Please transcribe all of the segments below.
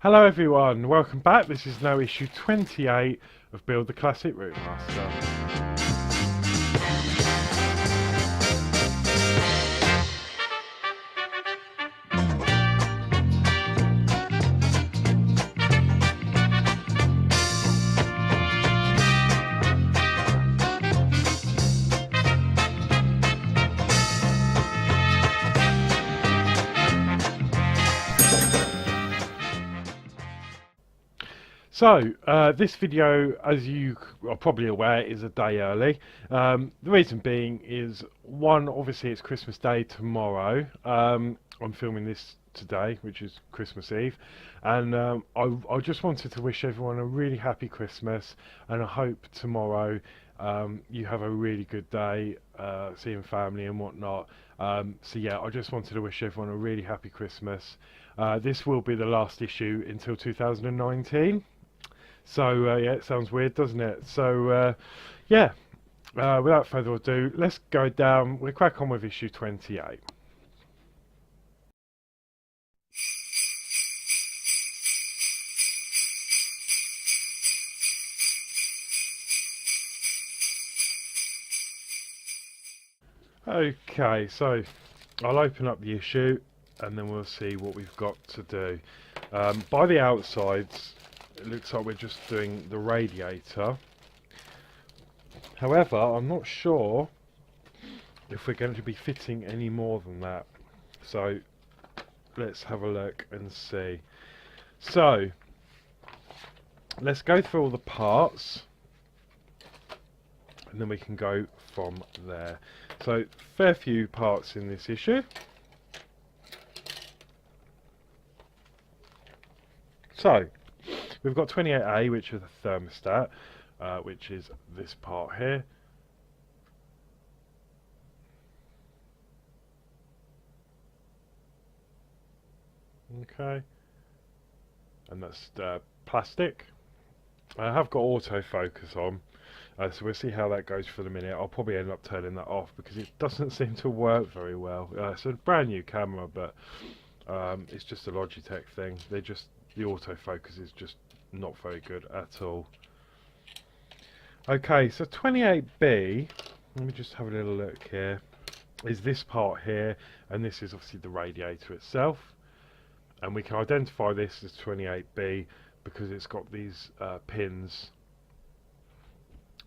Hello everyone, welcome back. This is now issue 28 of Build the Classic Routemaster. So, this video, as you are probably aware, is a day early. The reason being is, one, obviously it's Christmas Day tomorrow. I'm filming this today, which is Christmas Eve, and I just wanted to wish everyone a really happy Christmas, and I hope tomorrow you have a really good day, seeing family and whatnot. So yeah, I just wanted to wish everyone a really happy Christmas. This will be the last issue until 2019. So yeah, it sounds weird, doesn't it? So yeah, without further ado, let's go down. We'll crack on with issue 28. Okay, so I'll open up the issue and then we'll see what we've got to do. By the outsides, it looks like we're just doing the radiator. However, I'm not sure if we're going to be fitting any more than that. So let's have a look and see. So let's go through all the parts and then we can go from there. So fair few parts in this issue. So we've got 28A, which is the thermostat, which is this part here. Okay, and that's plastic. I have got autofocus on, so we'll see how that goes for the minute. I'll probably end up turning that off because it doesn't seem to work very well. It's a brand new camera, but it's just a Logitech thing. The autofocus is just not very good at all. Okay, so 28B, let me just have a little look here, is this part here, and this is obviously the radiator itself. And we can identify this as 28B because it's got these pins,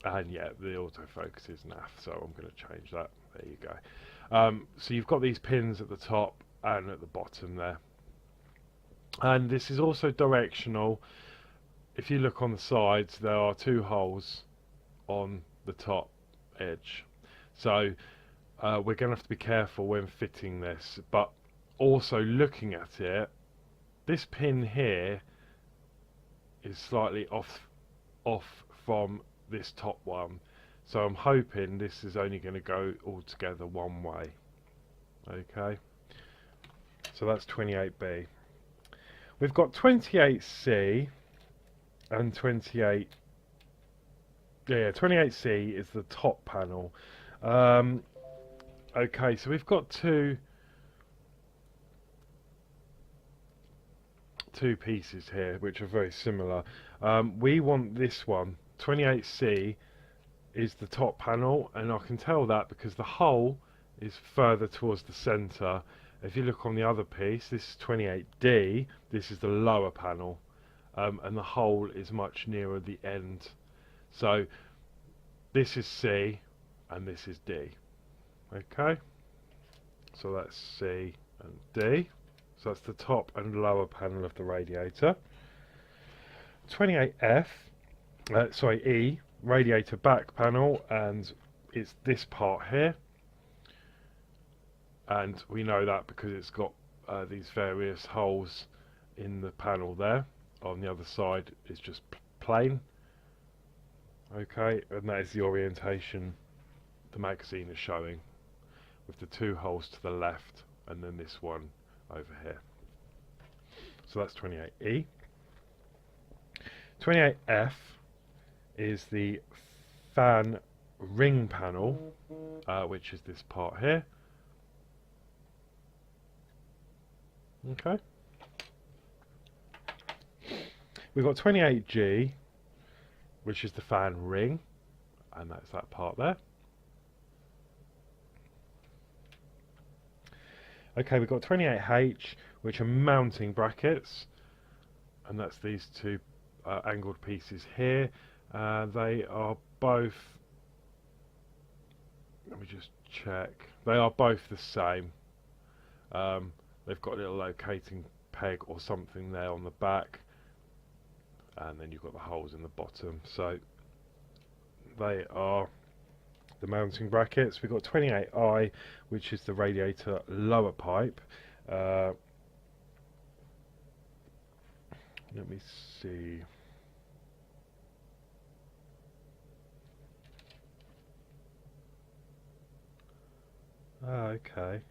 and yeah, the autofocus is naff, so I'm going to change that. There you go. So you've got these pins at the top and at the bottom there. And this is also directional. If you look on the sides, there are two holes on the top edge. So we're going to have to be careful when fitting this, but also looking at it, this pin here is slightly off from this top one, so I'm hoping this is only going to go all together one way. Okay, so that's 28B. We've got 28C and 28. Yeah, 28C is the top panel. Okay, so we've got two pieces here which are very similar. We want this one. 28C is the top panel, and I can tell that because the hole is further towards the center. If you look on the other piece, this is 28D, this is the lower panel, and the hole is much nearer the end. So this is C and this is D. Okay, so that's C and D. So that's the top and lower panel of the radiator. 28F, E, radiator back panel, and it's this part here. And we know that because it's got these various holes in the panel there. On the other side it's just plain. Okay, and that is the orientation the magazine is showing, with the two holes to the left and then this one over here. So that's 28E. 28F is the fan ring panel, which is this part here. Okay. We've got 28G, which is the fan ring, and that's that part there. Okay, we've got 28H, which are mounting brackets, and that's these two angled pieces here. They are both, let me just check, they are both the same. They've got a little locating peg or something there on the back, and then you've got the holes in the bottom. So they are the mounting brackets. We've got 28I, which is the radiator lower pipe. Let me see. Okay.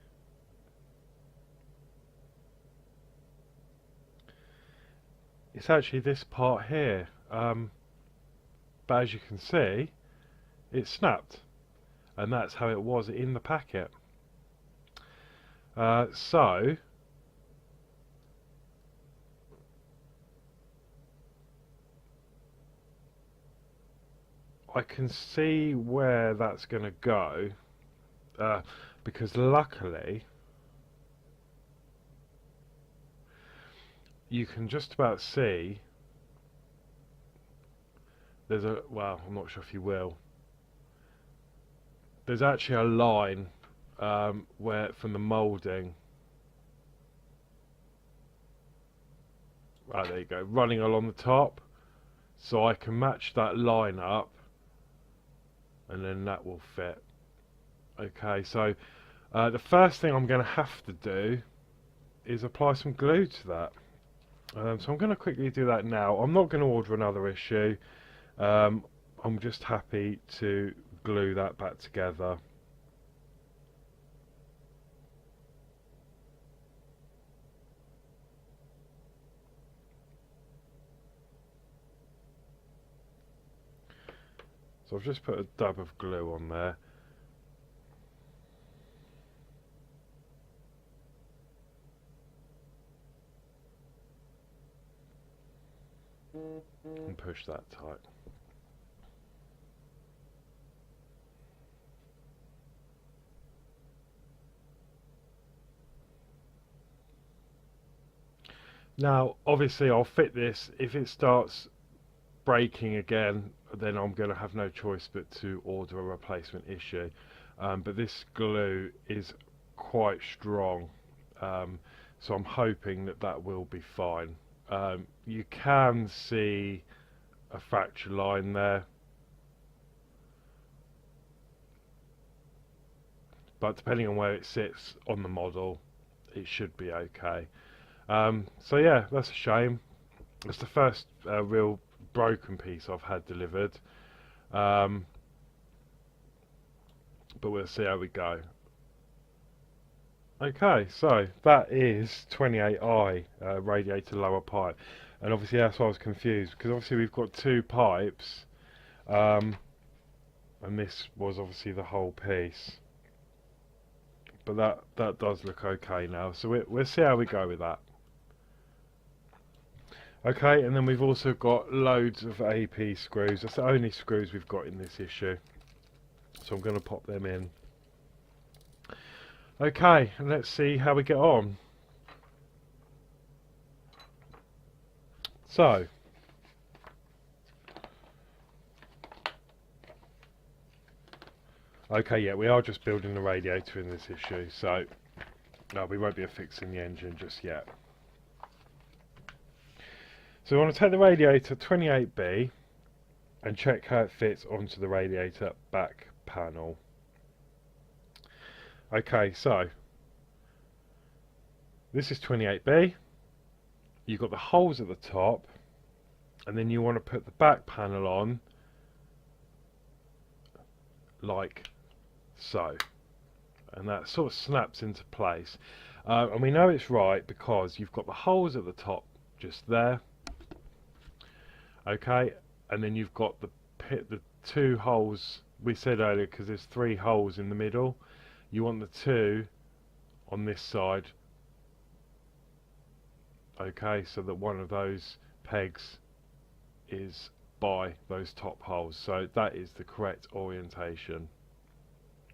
It's actually this part here, but as you can see, it snapped, and that's how it was in the packet. So I can see where that's going to go, because luckily you can just about see there's a, well, I'm not sure if you will, there's actually a line where from the moulding, right, there you go, running along the top, so I can match that line up and then that will fit. Okay, so the first thing I'm going to have to do is apply some glue to that. So I'm going to quickly do that now. I'm not going to order another issue. I'm just happy to glue that back together. So I've just put a dab of glue on there. And push that tight. Now, obviously I'll fit this. If it starts breaking again, then I'm going to have no choice but to order a replacement issue. But this glue is quite strong, so I'm hoping that that will be fine. You can see a fracture line there, but depending on where it sits on the model, it should be okay. So yeah, that's a shame. It's the first real broken piece I've had delivered, but we'll see how we go. Okay, so that is 28i radiator lower pipe, and obviously that's why I was confused, because obviously we've got two pipes, and this was obviously the whole piece, but that does look okay now, so we'll see how we go with that. Okay, and then we've also got loads of AP screws. That's the only screws we've got in this issue, so I'm going to pop them in. Okay, and let's see how we get on. So, okay, yeah, we are just building the radiator in this issue, so no, we won't be affixing the engine just yet. So we want to take the radiator 28B and check how it fits onto the radiator back panel. Okay, so this is 28B. You've got the holes at the top, and then you want to put the back panel on like so, and that sort of snaps into place. And we know it's right because you've got the holes at the top just there. Okay, and then you've got the two holes we said earlier, because there's three holes in the middle. You want the two on this side, okay, so that one of those pegs is by those top holes, so that is the correct orientation.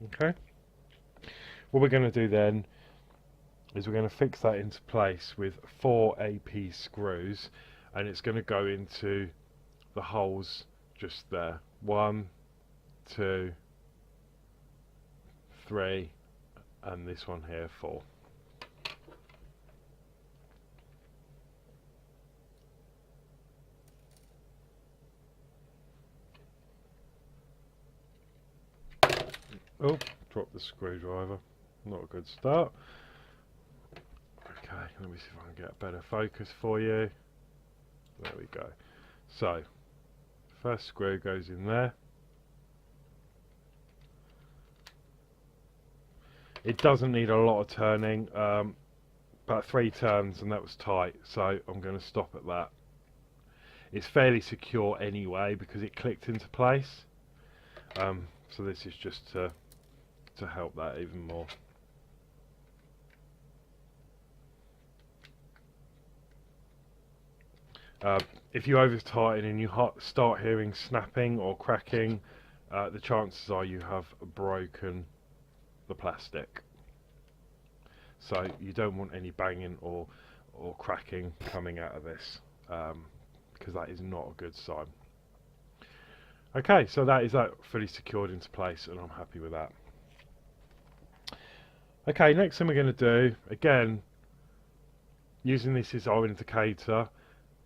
Okay, what we're going to do then is we're going to fix that into place with 4 AP screws, and it's going to go into the holes just there. 1, 2, 3, and this one here 4. Oh, drop the screwdriver. Not a good start. Okay, let me see if I can get a better focus for you. There we go. So, first screw goes in there. It doesn't need a lot of turning, about 3 turns and that was tight, so I'm going to stop at that. It's fairly secure anyway because it clicked into place, so this is just to help that even more. If you over tighten and you start hearing snapping or cracking, the chances are you have broken the plastic. So you don't want any banging or cracking coming out of this, because that is not a good sign. Okay, so that is fully secured into place, and I'm happy with that. Okay, next thing we're going to do, again, using this as our indicator,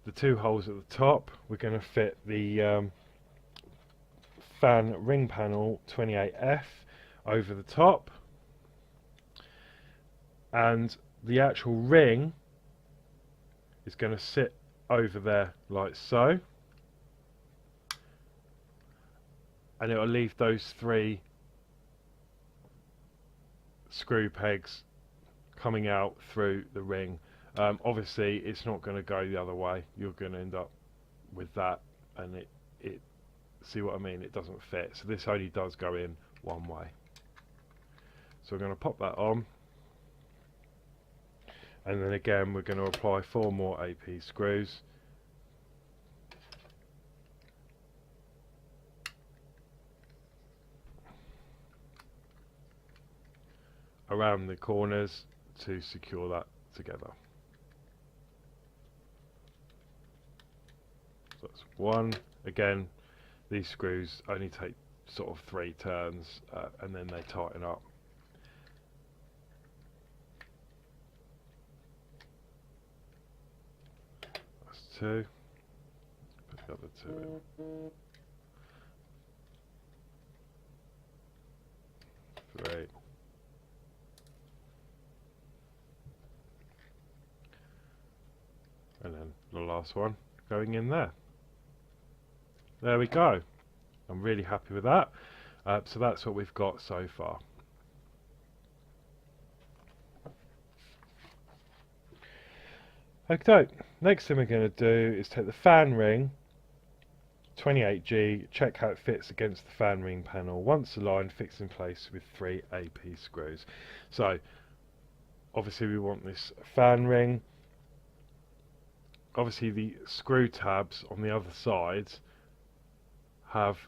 the 2 holes at the top, we're going to fit the fan ring panel 28F over the top, and the actual ring is going to sit over there like so, and it will leave those 3 screw pegs coming out through the ring. Obviously it's not going to go the other way. You're going to end up with that, and it see what I mean, it doesn't fit, so this only does go in one way. So we're going to pop that on, and then again we're going to apply 4 more AP screws. Around the corners to secure that together. So that's 1. Again, these screws only take sort of 3 turns, and then they tighten up. That's 2. Put the other 2 in. 3. And then the last one going in there. There we go. I'm really happy with that. So that's what we've got so far. Okay, next thing we're going to do is take the fan ring 28G, check how it fits against the fan ring panel. Once aligned, fix in place with 3 AP screws. So obviously we want this fan ring. Obviously the screw tabs on the other side have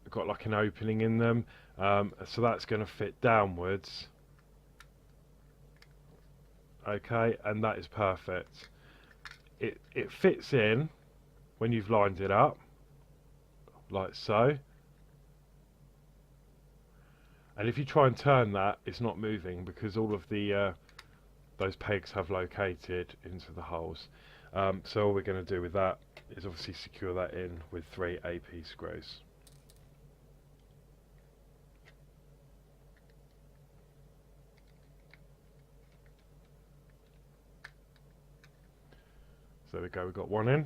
got like an opening in them, so that's going to fit downwards. Okay, and that is perfect. It fits in when you've lined it up like so, and if you try and turn that, it's not moving because all of the those pegs have located into the holes. So all we're going to do with that is obviously secure that in with 3 AP screws. So there we go, we've got 1 in.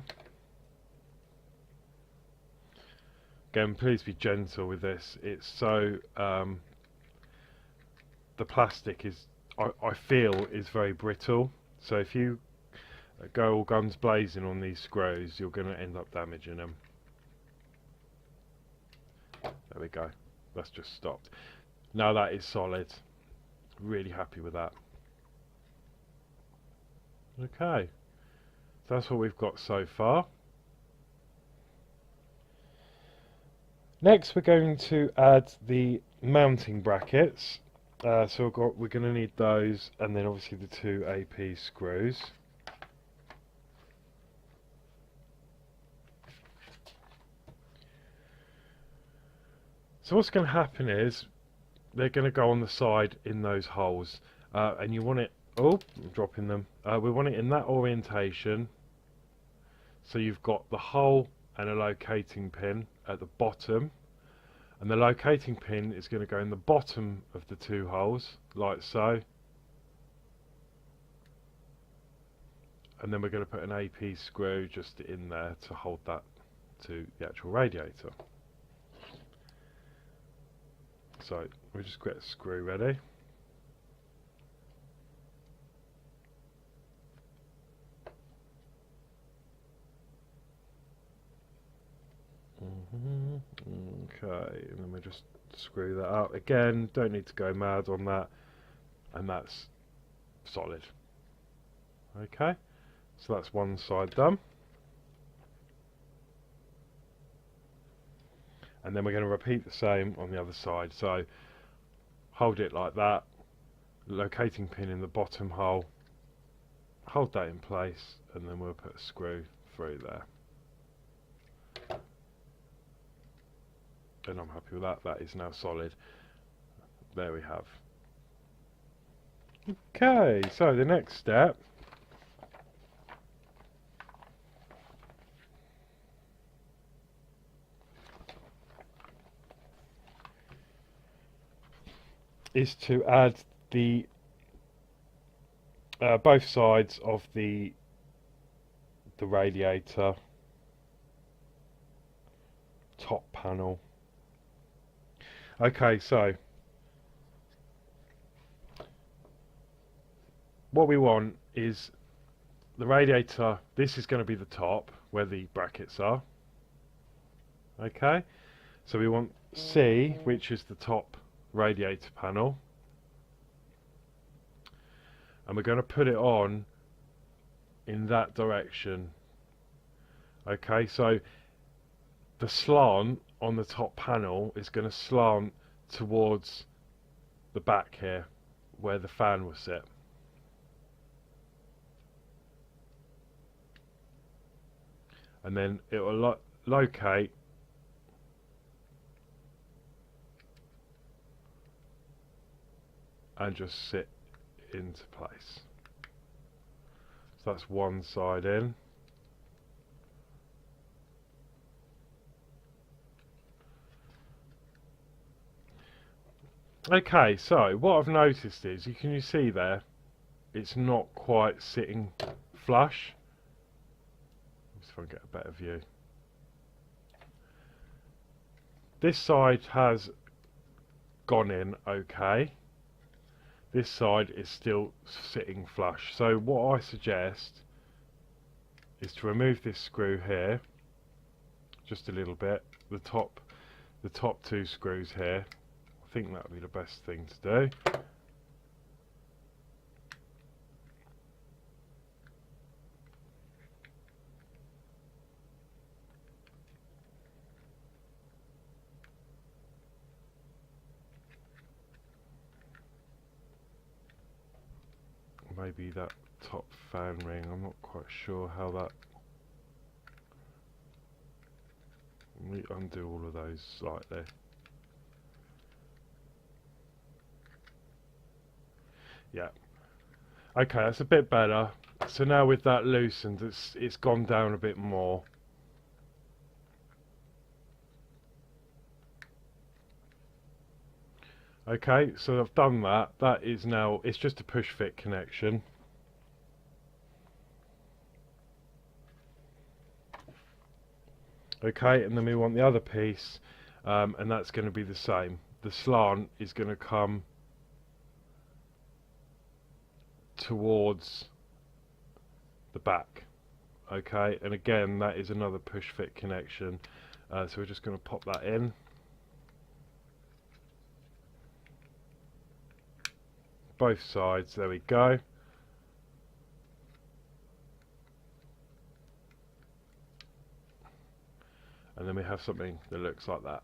Again, please be gentle with this. It's so the plastic is, I feel, is very brittle. So if you go all guns blazing on these screws, you're going to end up damaging them. There we go. That's just stopped. Now that is solid. Really happy with that. Okay. So that's what we've got so far. Next we're going to add the mounting brackets. So we're going to need those, and then obviously the two AP screws. So what's going to happen is they're going to go on the side in those holes, and you want it, oh, I'm dropping them, we want it in that orientation, so you've got the hole and a locating pin at the bottom, and the locating pin is going to go in the bottom of the two holes, like so, and then we're going to put an AP screw just in there to hold that to the actual radiator. So we'll just get a screw ready. Okay, and then we just screw that up. Again, don't need to go mad on that, and that's solid. Okay, so that's one side done. And then we're going to repeat the same on the other side. So hold it like that, locating pin in the bottom hole, hold that in place, and then we'll put a screw through there. And I'm happy with that. That is now solid. There we have. Okay, so the next step is to add the both sides of the radiator top panel. Okay, so what we want is the radiator, this is going to be the top where the brackets are. Okay, so we want C, which is the top radiator panel, and we're going to put it on in that direction. Okay, so the slant on the top panel is going to slant towards the back here where the fan will sit. And then it will locate and just sit into place. So that's one side in. Okay, so what I've noticed is, you see there, it's not quite sitting flush. Let's see if I can get a better view. This side has gone in okay. This side is still sitting flush. So what I suggest is to remove this screw here, just a little bit, the top two screws here. I think that would be the best thing to do. Maybe that top fan ring, I'm not quite sure how that... Let me undo all of those slightly. Yeah. Okay, that's a bit better. So now with that loosened, it's gone down a bit more. Okay, so I've done that. That is now, it's just a push fit connection. Okay, and then we want the other piece, and that's going to be the same. The slant is going to come towards the back. Okay, and again, that is another push fit connection. So we're just going to pop that in. Both sides, there we go. And then we have something that looks like that.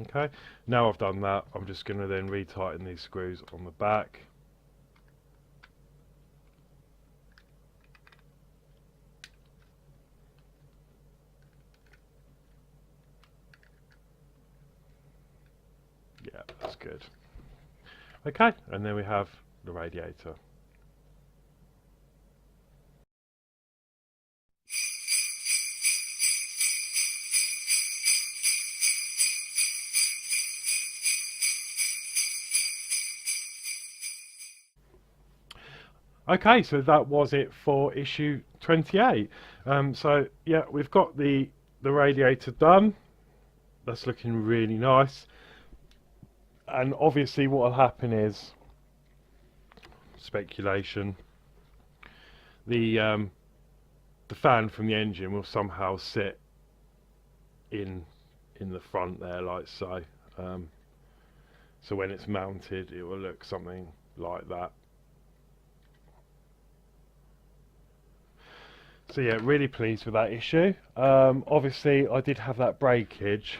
Okay, now I've done that, I'm just going to then retighten these screws on the back. Yeah, that's good. Okay, and then we have the radiator. Okay, so that was it for issue 28. So yeah, we've got the radiator done. That's looking really nice. And obviously what will happen is, speculation, the fan from the engine will somehow sit in the front there, like so. So when it's mounted, it will look something like that. So yeah, really pleased with that issue. Obviously I did have that breakage.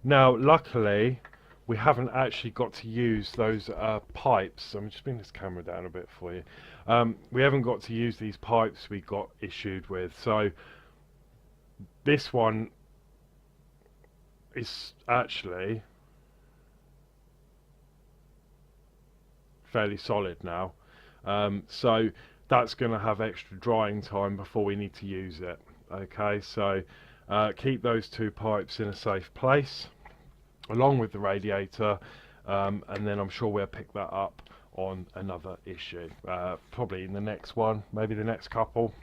Now luckily we haven't actually got to use those pipes. I'm just bring this camera down a bit for you. We haven't got to use these pipes we got issued with. So this one is actually fairly solid now. So that's going to have extra drying time before we need to use it. Okay, so keep those two pipes in a safe place along with the radiator, and then I'm sure we'll pick that up on another issue, probably in the next one, maybe the next couple.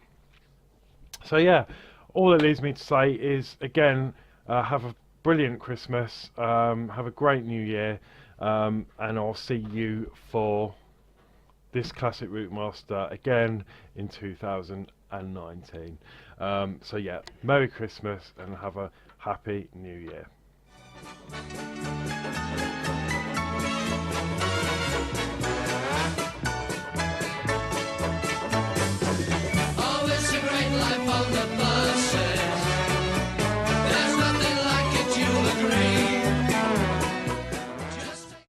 So yeah, all it leaves me to say is, again, have a brilliant Christmas, have a great New Year, and I'll see you for this Classic Routemaster again in 2019. So yeah, Merry Christmas and have a Happy New Year.